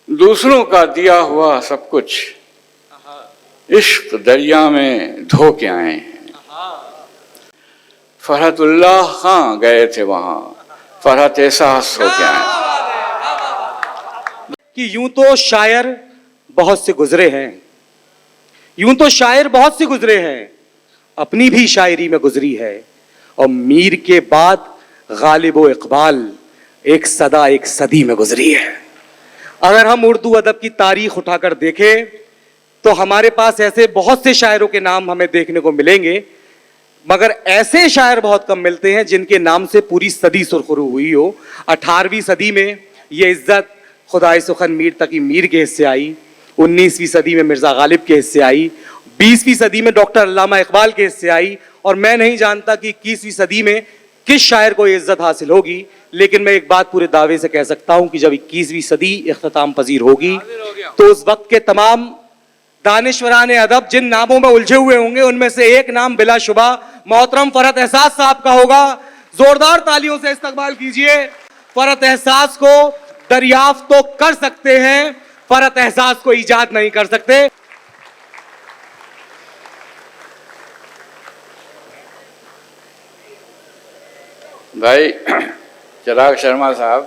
دوسروں کا دیا ہوا سب کچھ عشق دریا میں دھو کے آئے ہیں۔ فرحت اللہ خاں گئے تھے وہاں، فرحت احساس ہو کے آئے ہیں۔ کہ یوں تو شاعر بہت سے گزرے ہیں، یوں تو شاعر بہت سے گزرے ہیں، اپنی بھی شاعری میں گزری ہے، اور میر کے بعد غالب و اقبال ایک صدا ایک صدی میں گزری ہے۔ اگر ہم اردو ادب کی تاریخ اٹھا کر دیکھیں تو ہمارے پاس ایسے بہت سے شاعروں کے نام ہمیں دیکھنے کو ملیں گے، مگر ایسے شاعر بہت کم ملتے ہیں جن کے نام سے پوری صدی سرخرو ہوئی ہو۔ 18ویں صدی میں یہ عزت خدائے سخن میر تقی میر کے حصے آئی، 19ویں صدی میں مرزا غالب کے حصے آئی، 20ویں صدی میں ڈاکٹر علامہ اقبال کے حصے آئی، اور میں نہیں جانتا کہ 21ویں صدی میں کس شاعر کو یہ عزت حاصل ہوگی، لیکن میں ایک بات پورے دعوے سے کہہ سکتا ہوں کہ جب 21ویں صدی اختتام پذیر ہوگی تو اس وقت کے تمام دانشوران ادب جن ناموں میں الجھے ہوئے ہوں گے ان میں سے ایک نام بلا شبہ محترم فرحت احساس صاحب کا ہوگا۔ زوردار تالیوں سے استقبال کیجئے۔ فرحت احساس کو دریافت تو کر سکتے ہیں، فرحت احساس کو ایجاد نہیں کر سکتے۔ بھائی چراغ شرما صاحب،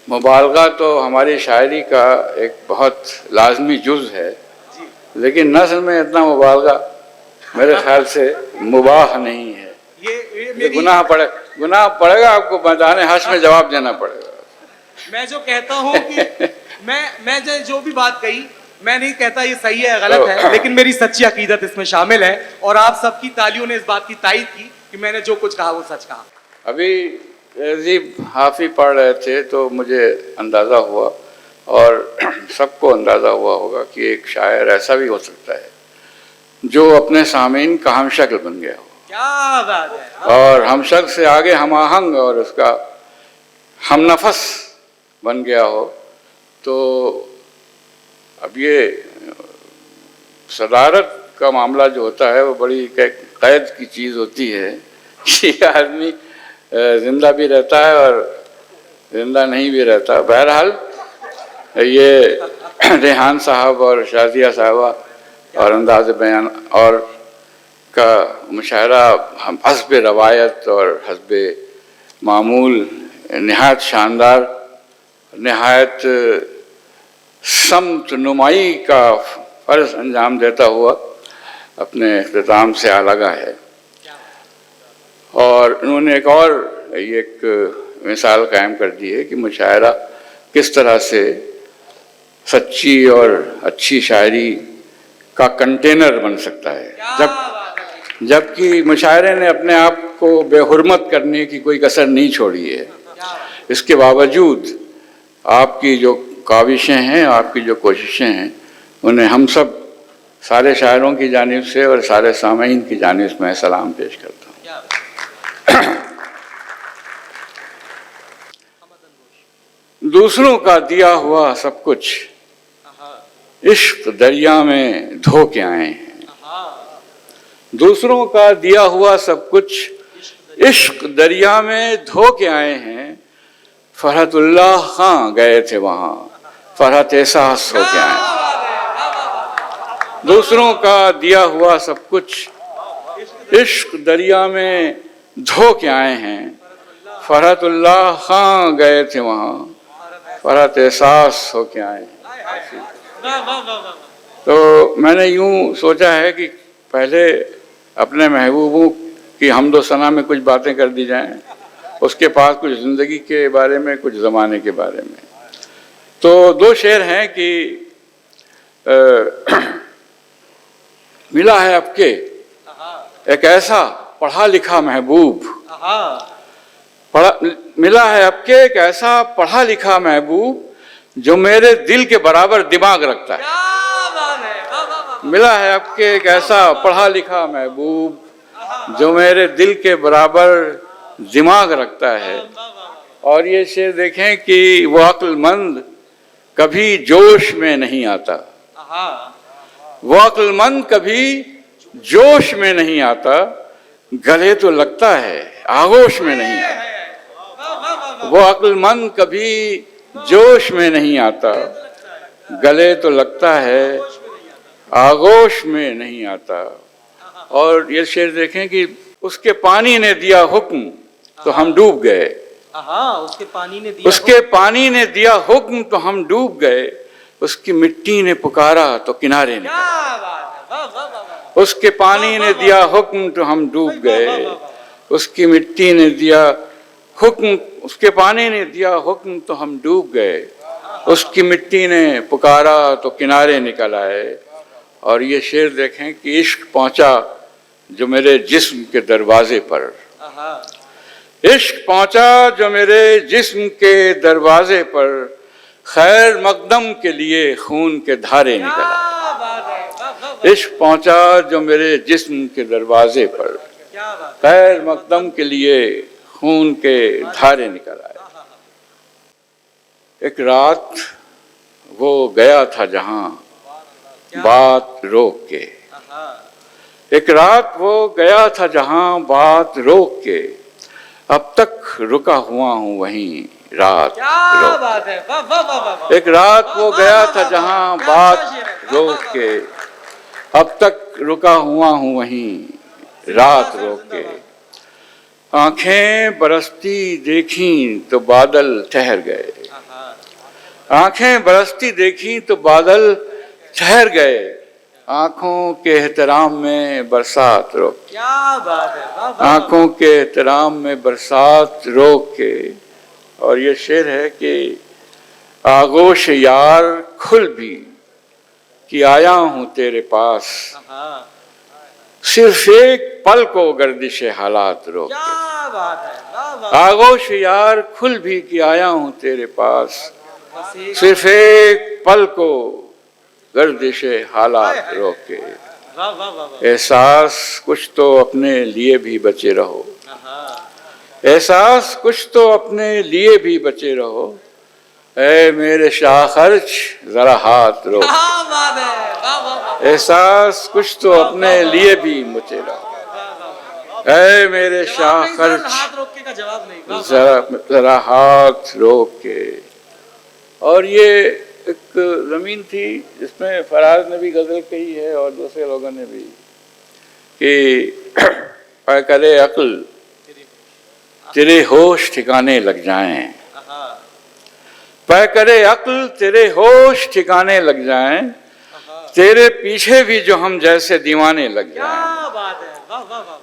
مبالغہ تو ہماری شاعری کا ایک بہت لازمی جز ہے، لیکن نثر میں اتنا مبالغہ میرے خیال سے مباح نہیں ہے۔ یہ گناہ پڑے گا، آپ کو میدان حشر میں جواب دینا پڑے گا۔ میں جو کہتا ہوں کہ میں جو بھی بات کہی، میں نہیں کہتا یہ صحیح ہے غلط ہے، لیکن میری سچی عقیدت اس میں شامل ہے، اور آپ سب کی تالیوں نے اس بات کی تائید کی کہ میں نے جو کچھ کہا وہ سچ کہا۔ ابھی تہذیب حافظ پڑھ رہے تھے تو مجھے اندازہ ہوا، اور سب کو اندازہ ہوا ہوگا کہ ایک شاعر ایسا بھی ہو سکتا ہے جو اپنے سامعین کا ہم شکل بن گیا ہو، کیا بات ہے، اور ہم شکل سے آگے ہم آہنگ اور اس کا ہم نفس بن گیا ہو۔ تو اب یہ صدارت کا معاملہ جو ہوتا ہے وہ بڑی قید کی چیز ہوتی ہے کہ آدمی زندہ بھی رہتا ہے اور زندہ نہیں بھی رہتا۔ بہرحال یہ ریحان صاحب اور شازیہ صاحبہ اور انداز بیان اور کا مشاعرہ حسب روایت اور حسب معمول نہایت شاندار، نہایت سمت نمائی کا فرض انجام دیتا ہوا اپنے اختتام سے آلگا ہے۔ اور انہوں نے ایک مثال قائم کر دی ہے کہ مشاعرہ کس طرح سے سچی اور اچھی شاعری کا کنٹینر بن سکتا ہے، جبکہ مشاعرے نے اپنے آپ کو بے حرمت کرنے کی کوئی کسر نہیں چھوڑی ہے۔ اس کے باوجود آپ کی جو کاوشیں ہیں، آپ کی جو کوششیں ہیں، انہیں ہم سب سارے شاعروں کی جانب سے اور سارے سامعین کی جانب سے میں سلام پیش کرتا ہوں۔ دوسروں کا دیا ہوا سب کچھ عشق دریا میں دھو کے آئے ہیں۔ دوسروں کا دیا ہوا سب کچھ عشق دریا میں دھو کے آئے ہیں، فرحت اللہ خاں گئے تھے وہاں، فرحت احساس ہو کے آئے ہیں۔ دوسروں کا دیا ہوا سب کچھ عشق دریا میں دھو کے آئے ہیں، فرحت اللہ خاں گئے تھے وہاں، فرحت احساس ہو کے آئے ہیں۔ تو میں نے یوں سوچا ہے کہ پہلے اپنے محبوبوں کی حمد و ثنا میں کچھ باتیں کر دی جائیں، اس کے پاس کچھ زندگی کے بارے میں، کچھ زمانے کے بارے میں۔ تو دو شعر ہیں کہ ملا ہے اب کے ایک ایسا پڑھا لکھا محبوب، ملا ہے اب کے ایک ایسا پڑھا لکھا محبوب جو میرے دل کے برابر دماغ رکھتا ہے۔ ملا ہے اب کے ایک ایسا پڑھا لکھا محبوب جو میرے دل کے برابر دماغ رکھتا ہے۔ اور یہ شعر دیکھیں کہ وہ عقل مند کبھی جوش میں نہیں آتا، وہ عقل مند کبھی جوش میں نہیں آتا، گلے تو لگتا ہے آغوش میں نہیں آتا۔ وہ عقل مند کبھی जोश में नहीं आता, गले तो लगता है, आगोश में नहीं आता। और ये शेर देखें कि उसके पानी ने दिया हुक्म तो हम डूब गए, उसके पानी ने दिया उसके पानी ने दिया हुक्म तो हम डूब गए, उसकी मिट्टी ने पुकारा तो किनारे निकल आए। उसके पानी ने दिया हुक्म तो हम डूब गए, उसकी मिट्टी ने दिया हुक्म, उसके पानी ने दिया हुक्म तो हम डूब गए, उसकी मिट्टी ने पुकारा तो किनारे निकल आए। और ये शेर देखें कि इश्क पहुंचा जो मेरे जिस्म के दरवाजे पर, इश्क पहुंचा जो मेरे जिस्म के दरवाजे पर, खैर मकदम के लिए खून के धारे निकल आए। इश्क पहुंचा जो मेरे जिस्म के दरवाजे पर, खैर मकदम के लिए खून के धारे निकल आए। एक रात वो गया था जहां बात रोक के, एक रात वो गया था जहां बात रोक के, अब तक रुका हुआ हूं वहीं रात रोक। एक रात वो गया था जहां बात रोक के, अब तक रुका हुआ हूं वहीं रात रोक के। आंखें बरसती देखी तो बादल ठहर गए, आंखें बरसती देखी तो बादल ठहर गए, आंखों के एहतराम में बरसात रोक। क्या बात है, आंखों के एहतराम में बरसात रोक के। और ये शेर है कि आगोश यार खुल भी कि आया हूं तेरे पास, सिर्फ एक पल को गर्दिश हालात रोक। क्या बात है, आगोश यार खुल भी कि आया हूं तेरे पास, सिर्फ एक पल को गर्दिश हालात रोक के। एहसास कुछ तो अपने लिए भी बचे रहो, एहसास कुछ तो अपने लिए भी बचे रहो, ऐ मेरे शाह खर्च जरा हाथ रोक। एहसास कुछ तो अपने लिए भी बचे रहो, ऐ मेरे शाह खर्च जरा हाथ रोक के। और ये एक ज़मीन थी जिसमें फराज ने भी गज़ल कही है और दूसरे लोगों ने भी कि करे अक्ल तेरे होश ठिकाने लग जाएं, पै करे अक्ल तेरे होश ठिकाने लग जाएं, तेरे पीछे भी जो हम जैसे दीवाने लग जाएं।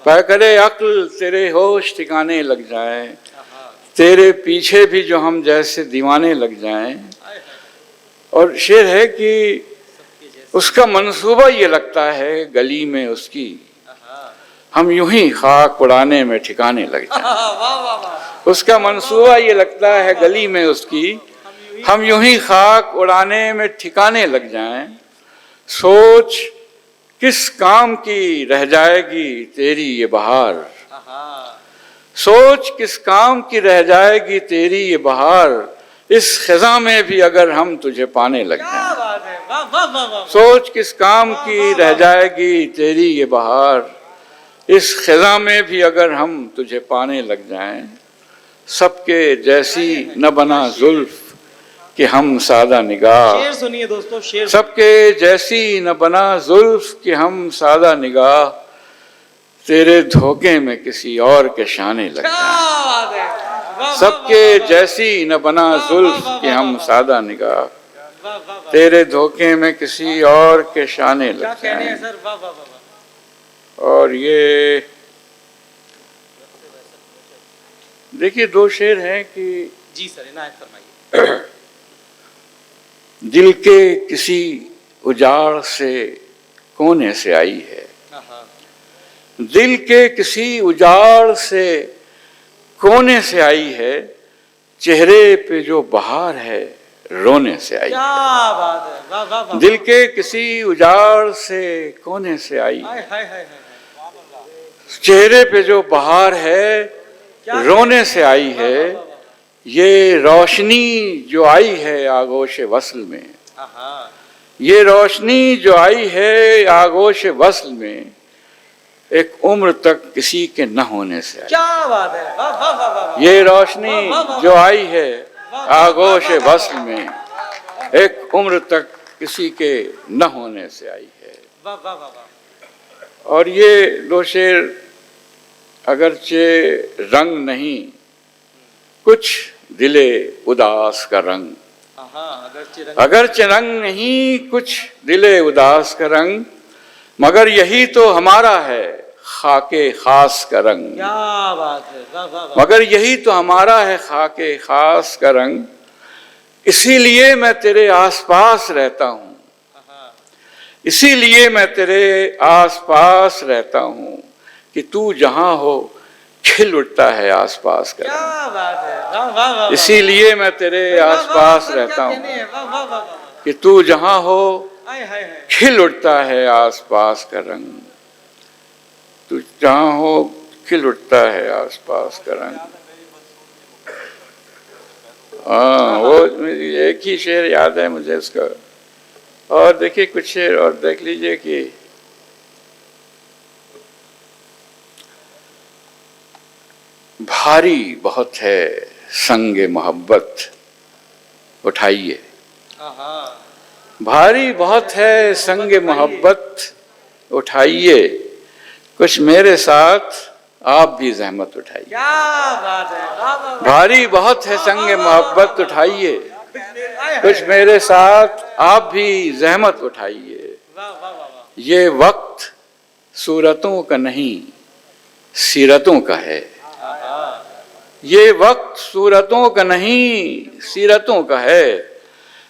पै करे अक्ल तेरे होश ठिकाने लग जाएं, तेरे पीछे भी जो हम जैसे दीवाने लग जाएं। और शेर है कि उसका मंसूबा ये लगता है गली में उसकी, हम यूं ही खाक उड़ाने में ठिकाने लग जाएं। उसका मंसूबा ये लगता है गली में उसकी, हम यूं ही खाक उड़ाने में ठिकाने लग जाएं। सोच किस काम की रह जाएगी तेरी ये बहार, सोच किस काम की रह जाएगी तेरी ये बहार, इस खिजा में भी अगर हम तुझे पाने लग जाएं। सोच किस काम की रह जाएगी तेरी ये बहार, इस खिजा में भी अगर हम तुझे पाने लग जाएं। सबके जैसी न बना जुल्फ कि हम सादा निगाह, शेर सुनिए दोस्तों, शेर। सबके जैसी न बना जुल्फ कि हम सादा निगाह, तेरे धोखे में किसी और के शाने लग जाएं। सबके जैसी न बना जुल्फ कि हम सादा निगाह, तेरे धोखे में किसी और के शाने लग जाएं। और ये देखिए दो शेर हैं कि जी सर, इनायत फरमाइए। दिल के किसी उजाड़ से कोने से आई है, दिल के किसी उजाड़ से कोने से आई है, चेहरे पे जो बहार है रोने से आई है। दिल के किसी उजाड़ से कोने से आई है, चेहरे पे जो बहार है रोने से आई है। ये रोशनी जो आई है आगोश वस्ल में, ये रोशनी जो आई है आगोश वस्ल में, एक उम्र तक किसी के न होने से आई। क्या बात है, ये रोशनी जो आई है आगोश वस्ल में एक उम्र तक किसी के न होने से आई है। वाह वाह वाह वाह। और ये दो शेर अगरचे रंग नहीं, कुछ दिले उदास का रंग, अगरचे रंग नहीं कुछ दिले उदास का रंग, मगर यही तो हमारा है खाके खास का रंग। क्या बात है, वाह वाह वाह। मगर यही तो हमारा है खाके खास का रंग, इसीलिए मैं तेरे आसपास रहता हूँ, इसीलिए मैं तेरे आसपास रहता हूँ कि तू जहाँ हो खिल उठता है आसपास का रंग। क्या बात है, वाह वाह वाह। इसीलिए मैं तेरे आसपास रहता हूँ वाह वाह वाह। कि तू जहाँ हो हाय हाय हाय। खिल उठता है आसपास का रंग, तू जहाँ हो खिल उठता है आसपास का रंग। हाँ, वो एक ही शेर याद है मुझे उसका। और देखिए कुछ शेर और देख लीजिए कि भारी बहुत है संगे मोहब्बत उठाइए, भारी बहुत है संगे मोहब्बत उठाइए, कुछ मेरे साथ आप भी जहमत उठाइए। क्या बात है, वाह वाह वाह। भारी बहुत है संगे मोहब्बत उठाइए, कुछ मेरे साथ आप भी जहमत उठाइए। वाह वाह वाह वाह। ये वक्त सूरतों का नहीं सीरतों का है, ये वक्त सूरतों का नहीं सीरतों का है,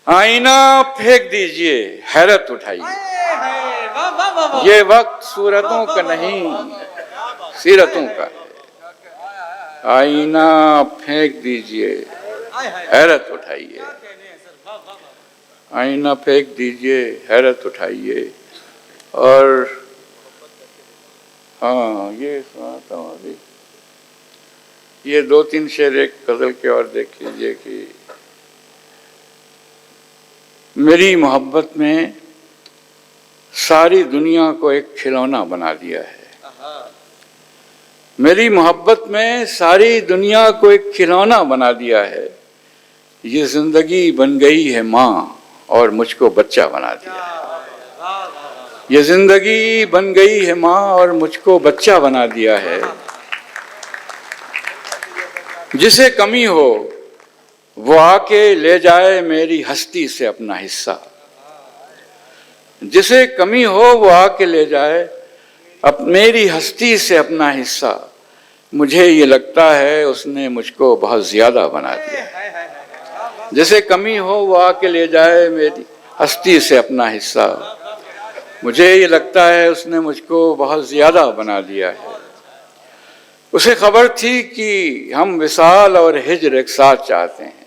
आईना फेंक दीजिए हैरत उठाइए। वाह वाह वाह वाह। ये वक्त सूरतों का नहीं सीरतों का है, आईना फेंक दीजिए हैरत उठाइए, आईना फेंक दीजिए हैरत उठाइए। और हाँ, ये सुनाता हूँ अभी, ये दो तीन शेर एक गजल के और देख लीजिए कि मेरी मोहब्बत में सारी दुनिया को एक खिलौना बना दिया है, मेरी मोहब्बत में सारी दुनिया को एक खिलौना बना दिया है, ये जिंदगी बन गई है माँ और मुझको बच्चा बना दिया है, ये जिंदगी बन गई है माँ और मुझको बच्चा बना दिया है। जिसे कमी हो वो आके ले जाए मेरी हस्ती से अपना हिस्सा, जिसे कमी हो वो आके ले जाए मेरी हस्ती से अपना हिस्सा, मुझे ये लगता है उसने मुझको बहुत ज्यादा बना दिया। जिसे कमी हो वो आके ले जाए मेरी हस्ती से अपना हिस्सा, मुझे ये लगता है उसने मुझको बहुत ज्यादा बना दिया है। उसे खबर थी कि हम विसाल और हिज्र एक साथ चाहते हैं,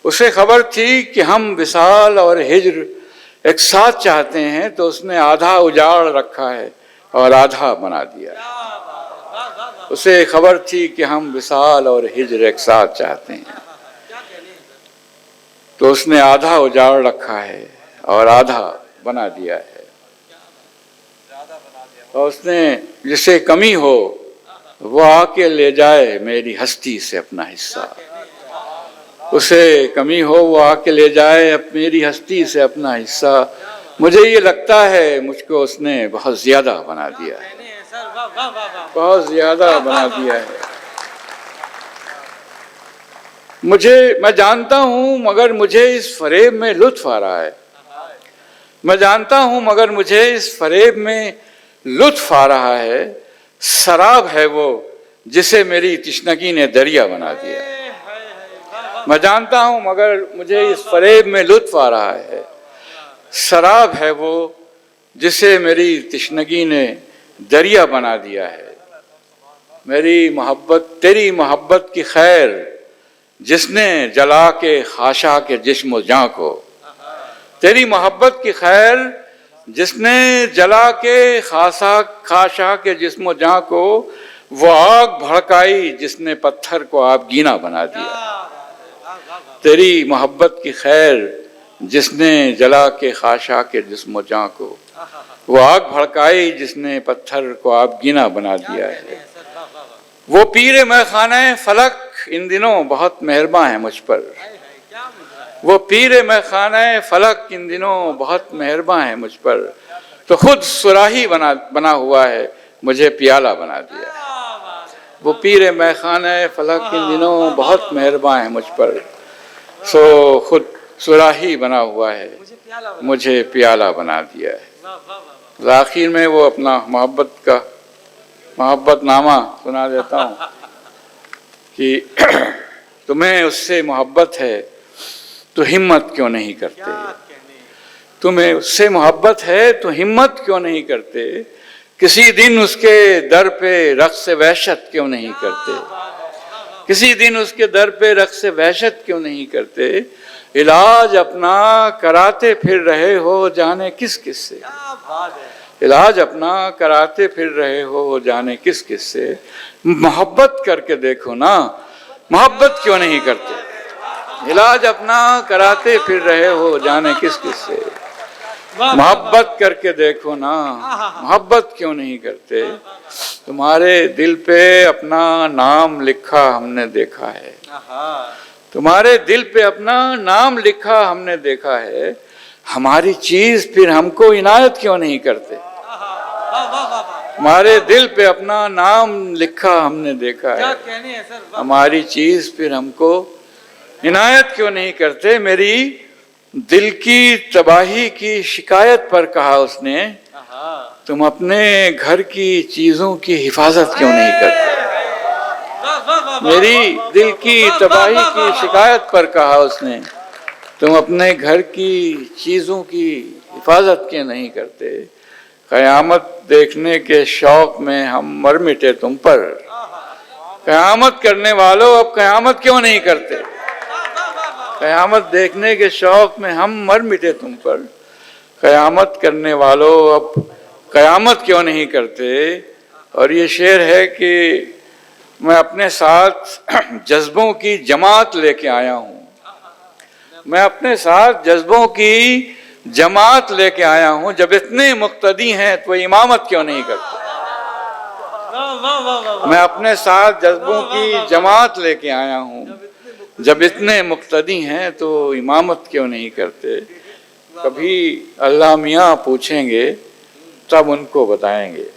उसे खबर थी कि हम विसाल और हिज्र एक साथ चाहते हैं, तो उसने आधा उजाड़ रखा है और आधा बना दिया है। उसे खबर थी कि हम विसाल और हिज्र एक साथ चाहते हैं, तो उसने आधा उजाड़ रखा है और आधा बना दिया है। और उसने जिसे कमी हो वो आके ले जाए मेरी हस्ती से अपना हिस्सा, उसे कमी हो वो आके ले जाए मेरी हस्ती से अपना हिस्सा, मुझे ये लगता है मुझको उसने बहुत ज्यादा बना दिया है, बहुत ज्यादा बना दिया है। मैं जानता हूं मगर मुझे इस फरेब में लुत्फ आ रहा है, मैं जानता हूं मगर मुझे इस फरेब में लुत्फ आ रहा है, शराब है वो जिसे मेरी तश्नगी ने दरिया बना दिया। मैं जानता हूं मगर मुझे इस फरेब में लुत्फ आ रहा है, शराब है वो जिसे मेरी तश्नगी ने दरिया बना दिया है। मेरी मोहब्बत तेरी मोहब्बत की खैर जिसने जला के खाशा के जिस्म जां को, तेरी मोहब्बत की खैर जिसने जला के खाशा के जिस्म जां को, वो आग भड़काई जिसने पत्थर को आबगीना बना दिया। तेरी मोहब्बत की खैर जिसने जला के खाशा के जिस्म जां को, वो आग भड़काई जिसने पत्थर को आबगीना बना दिया है। वो पीर मैं खाने फलक ان دنوں بہت مہرباں ہے مجھ پر، وہ پیر میں خانہ فلک ان دنوں بہت مہرباں ہے مجھ پر، تو خود صراحی بنا ہوا ہے، مجھے پیالہ بنا دیا۔ وہ پیر میں خانہ فلک ان دنوں بہت مہرباں ہے مجھ پر، سو خود صراحی بنا ہوا ہے، مجھے پیالہ بنا دیا ہے۔ آخر میں وہ اپنا محبت نامہ سنا دیتا ہوں کہ تمہیں اس سے محبت ہے تو ہمت کیوں نہیں کرتے، تمہیں اس سے محبت ہے تو ہمت کیوں نہیں کرتے، کسی دن اس کے در پہ رقص وحشت کیوں نہیں کرتے، کسی دن اس کے در پہ رقص وحشت کیوں نہیں کرتے، علاج اپنا کراتے پھر رہے ہو جانے کس کس سے، علاج اپنا کراتے پھر رہے ہو جانے کس کس سے، محبت کر کے دیکھو نا، محبت کیوں نہیں کرتے، علاج اپنا کراتے پھر رہے ہو جانے کس کس سے، محبت کر کے دیکھو نا، محبت کیوں نہیں کرتے، تمہارے دل پہ اپنا نام لکھا ہم نے دیکھا ہے، تمہارے دل پہ اپنا نام لکھا ہم نے دیکھا ہے، ہماری چیز پھر ہم کو عنایت کیوں نہیں کرتے، ہمارے دل پہ اپنا نام لکھا ہم نے دیکھا ہے، ہماری چیز پھر ہم کو عنایت کیوں نہیں کرتے، میری دل کی تباہی کی شکایت پر کہا اس نے، تم اپنے گھر کی چیزوں کی حفاظت کیوں نہیں کرتے، میری دل کی تباہی کی شکایت پر کہا اس نے، تم اپنے گھر کی چیزوں کی حفاظت کیوں نہیں کرتے، قیامت دیکھنے کے شوق میں ہم مر مٹے تم پر، قیامت کرنے والوں اب قیامت کیوں نہیں کرتے، قیامت دیکھنے کے شوق میں ہم مر مٹے تم پر، قیامت کرنے والوں اب قیامت کیوں نہیں کرتے۔ اور یہ شعر ہے کہ میں اپنے ساتھ جذبوں کی جماعت لے کے آیا ہوں، میں اپنے ساتھ جذبوں کی جماعت لے کے آیا ہوں، جب اتنے مقتدی ہیں تو امامت کیوں نہیں کرتے، میں اپنے ساتھ جذبوں کی جماعت لے کے آیا ہوں، جب اتنے مقتدی ہیں تو امامت کیوں نہیں کرتے۔ کبھی اللہ میاں پوچھیں گے تب ان کو بتائیں گے،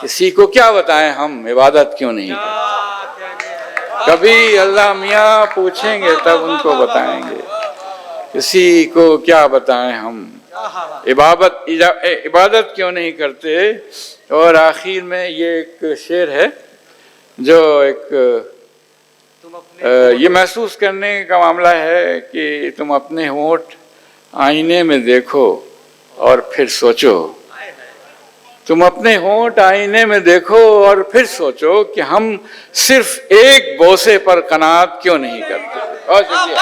کسی کو کیا بتائیں ہم عبادت کیوں نہیں کرتے، کبھی اللہ میاں پوچھیں گے تب ان کو بتائیں گے، کسی کو کیا بتائیں ہم عبادت کیوں نہیں کرتے۔ اور آخر میں یہ ایک شعر ہے جو ایک یہ محسوس کرنے کا معاملہ ہے کہ تم اپنے ہونٹ آئینے میں دیکھو اور پھر سوچو، تم اپنے ہونٹ آئینے میں دیکھو اور پھر سوچو کہ ہم صرف ایک بوسے پر قناعت کیوں نہیں کرتے۔ بہت شکریہ۔